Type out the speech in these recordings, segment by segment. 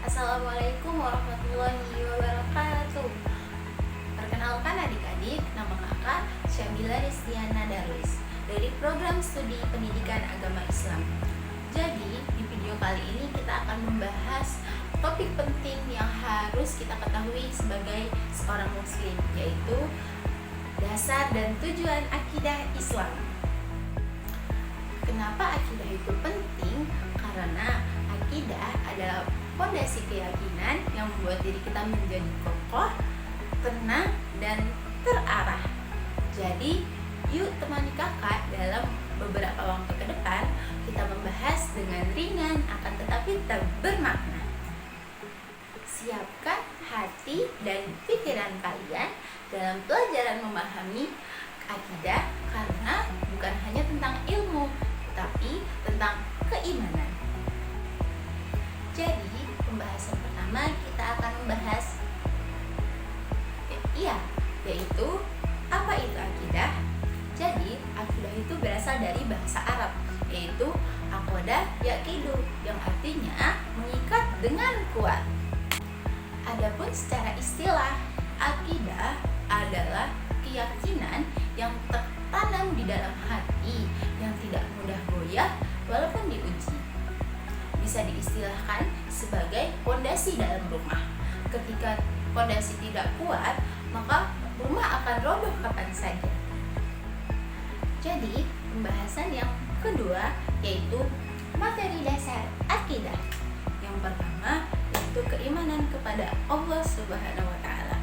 Assalamualaikum warahmatullahi wabarakatuh. Perkenalkan adik-adik, nama kakak Syabila Destiana Darwis dari Program Studi Pendidikan Agama Islam. Jadi, di video kali ini kita akan membahas topik penting yang harus kita ketahui sebagai seorang muslim, yaitu dasar dan tujuan akidah Islam. Kenapa akidah itu penting? Karena akidah adalah fondasi keyakinan yang membuat diri kita menjadi kokoh, tenang, dan terarah. Jadi, yuk temani kakak dalam beberapa waktu ke depan kita membahas dengan ringan akan tetapi bermakna. Siapkan hati dan pikiran kalian dalam pelajaran memahami akidah, karena bukan hanya tentang ilmu, tetapi tentang keimanan. Jadi, pembahasan pertama kita akan membahas yaitu apa itu akidah. Jadi, akidah itu berasal dari bahasa Arab, yaitu aqoda yaqidu, yang artinya mengikat dengan kuat. Adapun secara istilah, akidah adalah keyakinan yang tertanam di dalam hati yang tidak mudah goyah walaupun diuji. Bisa diistilahkan sebagai fondasi dalam rumah. Ketika fondasi tidak kuat, maka rumah akan roboh kapan saja. Jadi, pembahasan yang kedua yaitu materi dasar akidah. Yang pertama yaitu keimanan kepada Allah Subhanahu wa taala,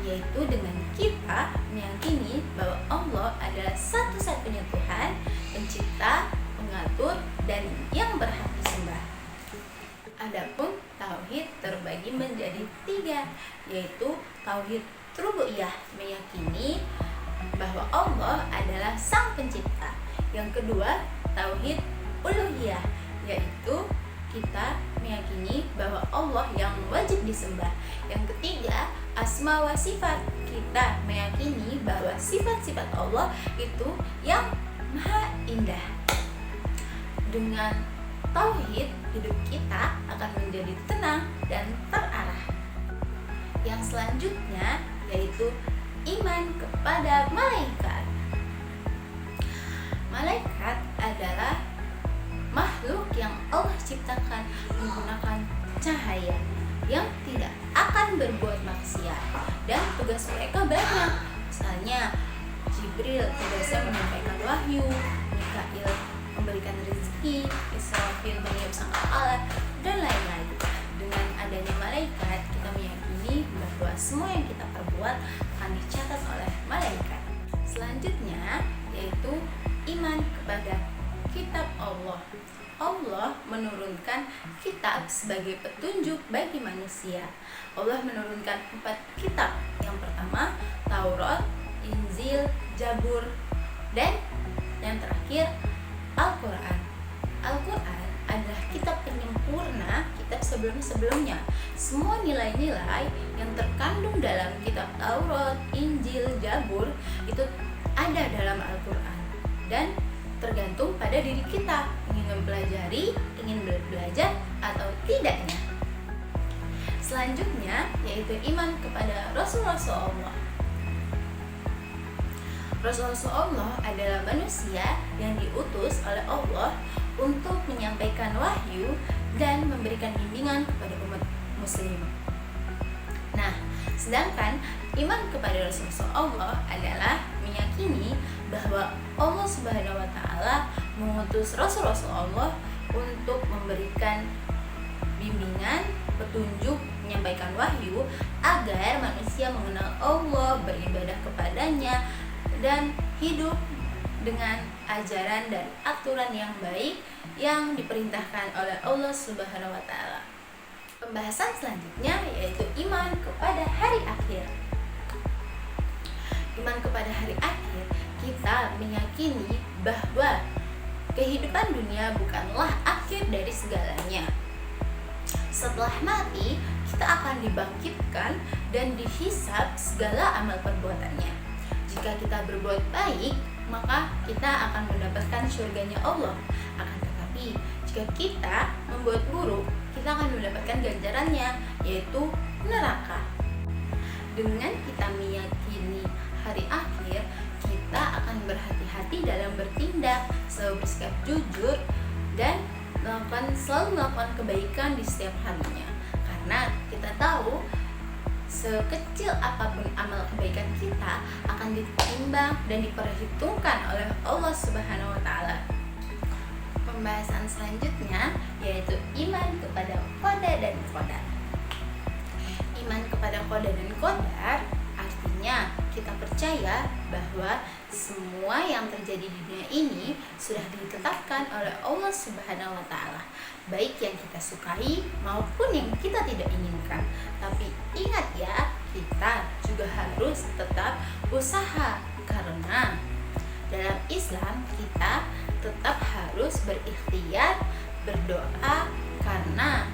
yaitu dengan kita meyakini bahwa Allah adalah satu-satunya Tuhan, pencipta, pengatur, dan yang berhak disembah. Adapun tauhid terbagi menjadi 3, yaitu tauhid rububiyah, meyakini bahwa Allah adalah sang pencipta. Yang kedua, tauhid uluhiyah, yaitu kita meyakini bahwa Allah yang wajib disembah. Yang ketiga, asma wa sifat, kita meyakini bahwa sifat-sifat Allah itu yang maha indah. Dengan tauhid, hidup kita akan menjadi tenang dan terarah. Yang selanjutnya yaitu iman kepada malaikat. Malaikat adalah makhluk yang Allah ciptakan menggunakan cahaya yang tidak akan berbuat maksiat, dan tugas mereka banyak. Misalnya Jibril tugasnya menyampaikan wahyu, Mikail memberikan rezeki, Israfil meniup sangkakala, dan lain-lain. Dengan adanya malaikat, kita meyakini bahwa semua yang kita perbuat akan dicatat oleh malaikat. Selanjutnya yaitu iman kepada kitab Allah. Allah menurunkan kitab sebagai petunjuk bagi manusia. Allah menurunkan 4 kitab. Yang pertama, Taurat, Injil, Zabur, dan yang terakhir Al-Quran. Al-Quran adalah kitab penyempurna kitab sebelum-sebelumnya. Semua nilai-nilai yang terkandung dalam kitab Taurat, Injil, Zabur itu ada dalam Al-Quran, dan tergantung pada diri kita ingin mempelajari, ingin belajar atau tidaknya. Selanjutnya yaitu iman kepada Rasul-Rasul Allah. Rasul-Rasul Allah adalah manusia yang diutus oleh Allah untuk menyampaikan wahyu dan memberikan bimbingan kepada umat muslim. Nah, sedangkan iman kepada Rasul-Rasul Allah adalah meyakini bahwa Allah Subhanahu wa taala mengutus Rasul-Rasul Allah untuk memberikan bimbingan, petunjuk, menyampaikan wahyu agar manusia mengenal Allah, beribadah kepadanya, dan hidup dengan ajaran dan aturan yang baik yang diperintahkan oleh Allah Subhanahu wa taala. Pembahasan selanjutnya yaitu iman kepada hari akhir. Iman kepada hari akhir, kita meyakini bahwa kehidupan dunia bukanlah akhir dari segalanya. Setelah mati, kita akan dibangkitkan dan dihisab segala amal perbuatannya. Jika kita berbuat baik, maka kita akan mendapatkan surganya Allah. Akan tetapi, jika kita membuat buruk, kita akan mendapatkan ganjarannya, yaitu neraka. Dengan kita meyakini hari akhir, kita akan berhati-hati dalam bertindak, selalu bersikap jujur, dan selalu melakukan kebaikan di setiap harinya. Karena kita tahu sekecil apapun amal kebaikan kita akan ditimbang dan diperhitungkan oleh Allah Subhanahu wa Ta'ala. Pembahasan selanjutnya yaitu iman kepada qada dan qadar. Iman kepada qada dan qadar artinya kita percaya bahwa semua yang terjadi di dunia ini sudah ditetapkan oleh Allah Subhanahu wa Ta'ala, baik yang kita sukai maupun yang kita tidak inginkan. Tapi ingat ya, kita juga harus tetap usaha, karena dalam Islam kita tetap harus berikhtiar, berdoa, karena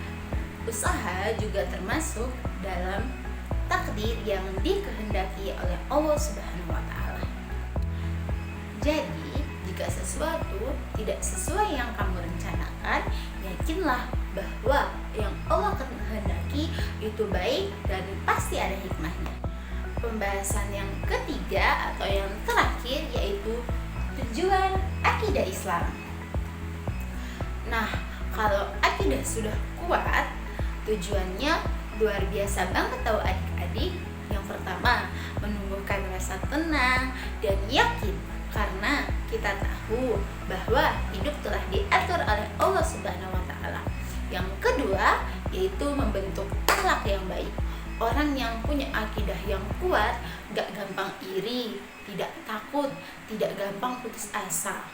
usaha juga termasuk dalam takdir yang dikehendaki oleh Allah Subhanahu wa Ta'ala. Jadi, jika sesuatu tidak sesuai yang kamu rencanakan, yakinlah bahwa yang Allah kehendaki itu baik dan pasti ada hikmahnya. Pembahasan yang ketiga atau yang terakhir yaitu tujuan akidah Islam. Nah, kalau akidah sudah kuat, tujuannya luar biasa banget tahu adik-adik. Yang pertama, menumbuhkan rasa tenang dan yakin karena kita tahu bahwa hidup telah diatur oleh Allah Subhanahu wa Ta'ala. Yang kedua, yaitu membentuk akhlak yang baik. Orang yang punya akidah yang kuat gak gampang iri, tidak takut, tidak gampang putus asa.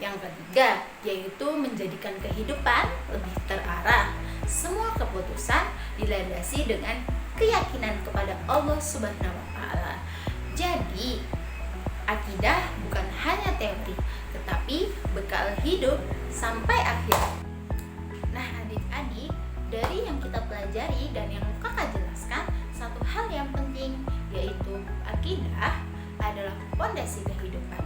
Yang ketiga, yaitu menjadikan kehidupan lebih terarah. Semua keputusan dilandasi dengan keyakinan kepada Allah Subhanahu wa Ta'ala. Jadi, akidah bukan hanya teori, tetapi bekal hidup sampai akhir. Nah, adik-adik, dari yang kita pelajari dan yang kakak jelaskan, satu hal yang penting yaitu akidah adalah fondasi kehidupan.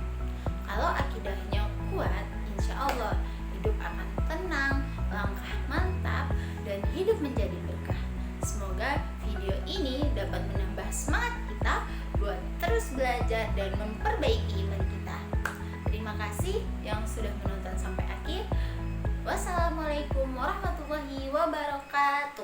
Kalau akidahnya kuat, insya Allah hidup akan tenang, langkah mantap, dan hidup menjadi berkah. Semoga video ini dapat menambah semangat kita buat terus belajar dan memperbaiki iman kita. Terima kasih yang sudah menonton sampai akhir. Wassalamualaikum warahmatullahi wabarakatuh.